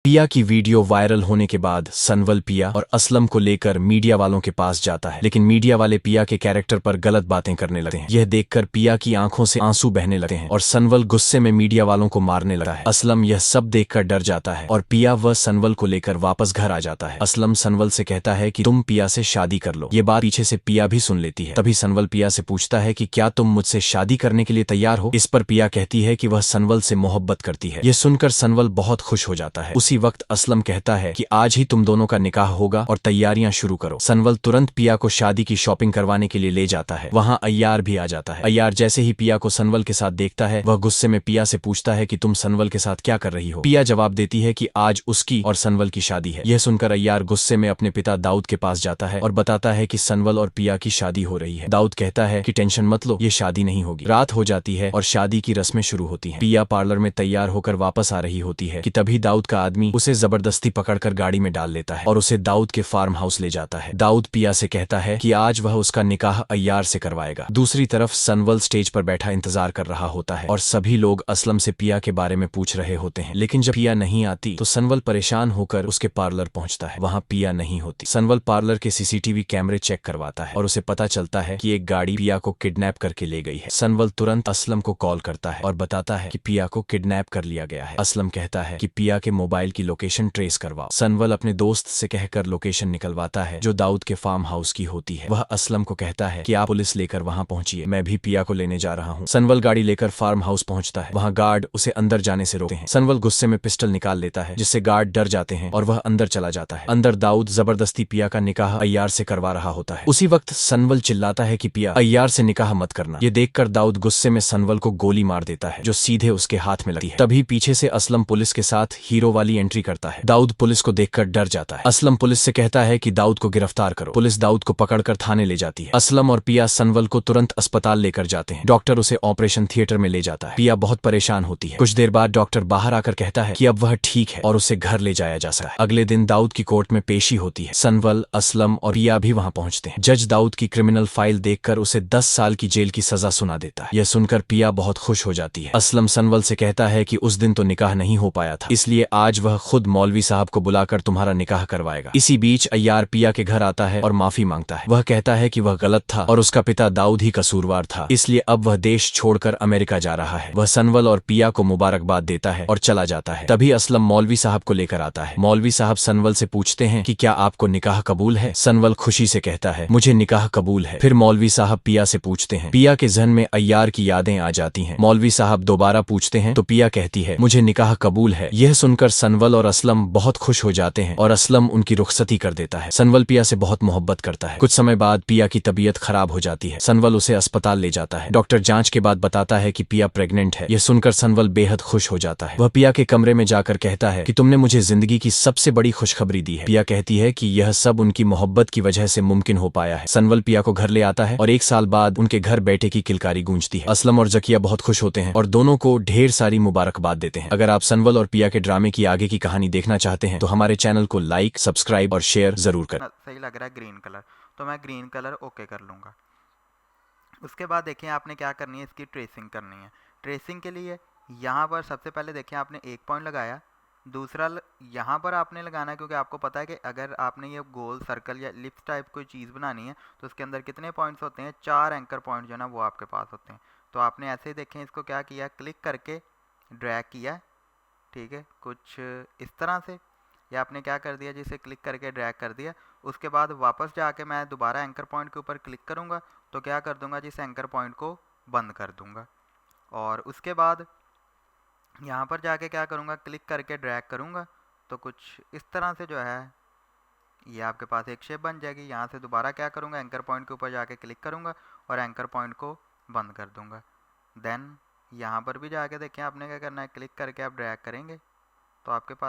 पिया की video viral होने के बाद सनवल पिया और असलम को लेकर मीडिया वालों के पास जाता है, लेकिन मीडिया वाले पिया के कैरेक्टर पर गलत बातें करने लगते हैं। यह देखकर पिया की आंखों से आंसू बहने लगते हैं और सनवल गुस्से में मीडिया वालों को मारने लगता है। असलम यह सब देखकर डर जाता है और पिया व सनवल को लेकर वापस घर आ जाता है। असलम सनवल से कहता है कि तुम पिया से शादी कर लो। ये बात पीछे से पिया भी सुन लेती है। तभी सनवल पिया से पूछता है कि क्या तुम मुझसे शादी करने के लिए तैयार हो। इस पर पिया कहती है कि वह सनवल से मोहब्बत करती है। यह सुनकर सनवल बहुत खुश हो जाता है। उसी वक्त असलम कहता है कि आज ही तुम दोनों का निकाह होगा और तैयारियां शुरू करो। सनवल तुरंत पिया को शादी की शॉपिंग करवाने के लिए ले जाता है। वहां अय्यार भी आ जाता है। अय्यार जैसे ही पिया को सनवल के साथ देखता है, वह गुस्से में पिया से पूछता है कि तुम सनवल के साथ क्या कर रही हो। पिया जवाब देती है कि आज उसकी और सनवल की शादी है। यह सुनकर अय्यार गुस्से में अपने पिता दाऊद के पास जाता है और बताता है कि सनवल और पिया की शादी हो रही है। दाऊद कहता है कि टेंशन मत लो, ये शादी नहीं होगी। रात हो जाती है और शादी की रस्में शुरू होती हैं। पिया पार्लर में तैयार होकर वापस आ रही होती है कि तभी दाऊद का आदमी उसे जबरदस्ती पकड़कर गाड़ी में डाल लेता है और उसे दाऊद के फार्म हाउस ले जाता है। दाऊद पिया से कहता है कि आज वह उसका निकाह अय्यार से करवाएगा। दूसरी तरफ सनवल स्टेज पर बैठा इंतजार कर रहा होता है और सभी लोग असलम से पिया के बारे में पूछ रहे होते हैं, लेकिन जब पिया नहीं आती तो सनवल परेशान होकर उसके पार्लर पहुंचता है। वहां पिया नहीं होती। सनवल पार्लर के सीसीटीवी कैमरे चेक करवाता है और उसे पता चलता है कि एक गाड़ी पिया को किडनैप करके ले गई है। सनवल तुरंत असलम को कॉल करता है और बताता है कि पिया को किडनैप कर लिया गया है। असलम कहता है कि पिया के मोबाइल की लोकेशन ट्रेस करवाओ। सनवल अपने दोस्त से कहकर लोकेशन निकलवाता है जो दाऊद के फार्म हाउस की होती है। वह असलम को कहता है कि आप पुलिस लेकर वहां पहुंचिए, मैं भी पिया को लेने जा रहा हूं। सनवल गाड़ी लेकर फार्म हाउस पहुंचता है। वहां गार्ड उसे अंदर जाने से रोकते हैं। सनवल गुस्से में पिस्टल निकाल लेता है जिससे गार्ड डर जाते हैं और वह अंदर चला जाता है। अंदर दाऊद जबरदस्ती पिया का निकाह अय्यार से करवा रहा होता है। उसी वक्त सनवल चिल्लाता है कि पिया, अय्यार से निकाह मत करना। ये देखकर दाऊद गुस्से में सनवल को गोली मार देता है जो सीधे उसके हाथ में लगती है। तभी पीछे से असलम पुलिस के साथ हीरो वाली एंट्री करता है। दाऊद पुलिस को देखकर डर जाता है। असलम पुलिस से कहता है कि दाऊद को गिरफ्तार करो। पुलिस दाऊद को पकड़कर थाने ले जाती है। असलम और पिया सनवल को तुरंत अस्पताल लेकर जाते हैं। डॉक्टर उसे ऑपरेशन थिएटर में ले जाता है। पिया बहुत परेशान होती है। कुछ देर बाद डॉक्टर बाहर आकर कहता है कि अब वह ठीक है और उसे घर ले जाया जा सकता है। अगले दिन दाऊद की कोर्ट में पेशी होती है। सनवल, असलम और पिया भी वहां पहुंचते हैं। जज दाऊद की क्रिमिनल फाइल देखकर उसे 10 साल की जेल की सजा सुना देता है। यह सुनकर पिया बहुत खुश हो जाती है। असलम सनवल से कहता है कि उस दिन तो निकाह नहीं हो पाया था, इसलिए आज वह खुद मौलवी साहब को बुलाकर तुम्हारा निकाह करवाएगा। इसी बीच अय्यार पिया के घर आता है और माफी मांगता है। वह कहता है कि वह गलत था और उसका पिता दाऊद ही कसूरवार था, इसलिए अब वह देश छोड़कर अमेरिका जा रहा है। वह सनवल और पिया को मुबारकबाद देता है और चला जाता है। तभी असलम मौलवी साहब को लेकर आता है। मौलवी साहब सनवल से पूछते हैं कि क्या आपको निकाह कबूल है। सनवल खुशी से कहता है मुझे निकाह कबूल है। फिर मौलवी साहब पिया से पूछते हैं। पिया के जहन में अय्यार की यादें आ जाती हैं। मौलवी साहब दोबारा पूछते हैं तो पिया कहती है मुझे निकाह कबूल है। यह सुनकर सनवल और असलम बहुत खुश हो जाते हैं और असलम उनकी रुखसती कर देता है। सनवल पिया से बहुत मोहब्बत करता है। कुछ समय बाद पिया की तबीयत खराब हो जाती है। सनवल उसे अस्पताल ले जाता है। डॉक्टर जांच के बाद बताता है कि पिया प्रेग्नेंट है। यह सुनकर सनवल बेहद खुश हो जाता है। वह पिया के कमरे में जाकर कहता है कि तुमने मुझे जिंदगी की सबसे बड़ी खुशखबरी दी है। पिया कहती है कि यह सब उनकी मोहब्बत की वजह से मुमकिन हो पाया है। सनवल पिया को घर ले आता है और 1 साल बाद उनके घर बेटे की किलकारी गूंजती है। असलम और जकिया बहुत खुश होते हैं और दोनों को ढेर सारी मुबारकबाद देते हैं। अगर आप सनवल और पिया के ड्रामे की आगे की कहानी देखना चाहते हैं तो हमारे चैनल को लाइक, सब्सक्राइब और शेयर जरूर करें। सही लग रहा है ग्रीन कलर, तो मैं ग्रीन कलर ओके कर लूँगा। उसके बाद देखिए आपने क्या करनी है, इसकी ट्रेसिंग करनी है। ट्रेसिंग के लिए यहाँ पर सबसे पहले देखिए आपने एक पॉइंट लगाया, दूसरा यहाँ पर आपने लगाना है, क्योंकि आपको पता है कि अगर आपने ये गोल सर्कल या लिप्स टाइप कोई चीज़ बनानी है तो उसके अंदर कितने पॉइंट्स होते हैं, 4 एंकर पॉइंट जो है ना वो आपके पास होते हैं। तो आपने ऐसे ही देखें, इसको क्या किया, क्लिक करके ड्रैग किया, ठीक है, कुछ इस तरह से। या आपने क्या कर दिया, जिसे क्लिक करके ड्रैग कर दिया। उसके बाद वापस जाके मैं दोबारा एंकर पॉइंट के ऊपर क्लिक करूँगा तो क्या कर दूँगा, जिस एंकर पॉइंट को बंद कर दूँगा। और उसके बाद यहाँ पर जाके क्या करूँगा, क्लिक करके ड्रैग करूँगा तो कुछ इस तरह से जो है ये आपके पास एक शेप बन जाएगी। यहाँ से दोबारा क्या करूँगा, एंकर पॉइंट के ऊपर जाके क्लिक करूँगा और एंकर पॉइंट को बंद कर दूँगा। देन यहाँ पर भी जाके देखें आपने क्या करना है, क्लिक करके आप ड्रैग करेंगे तो आपके पास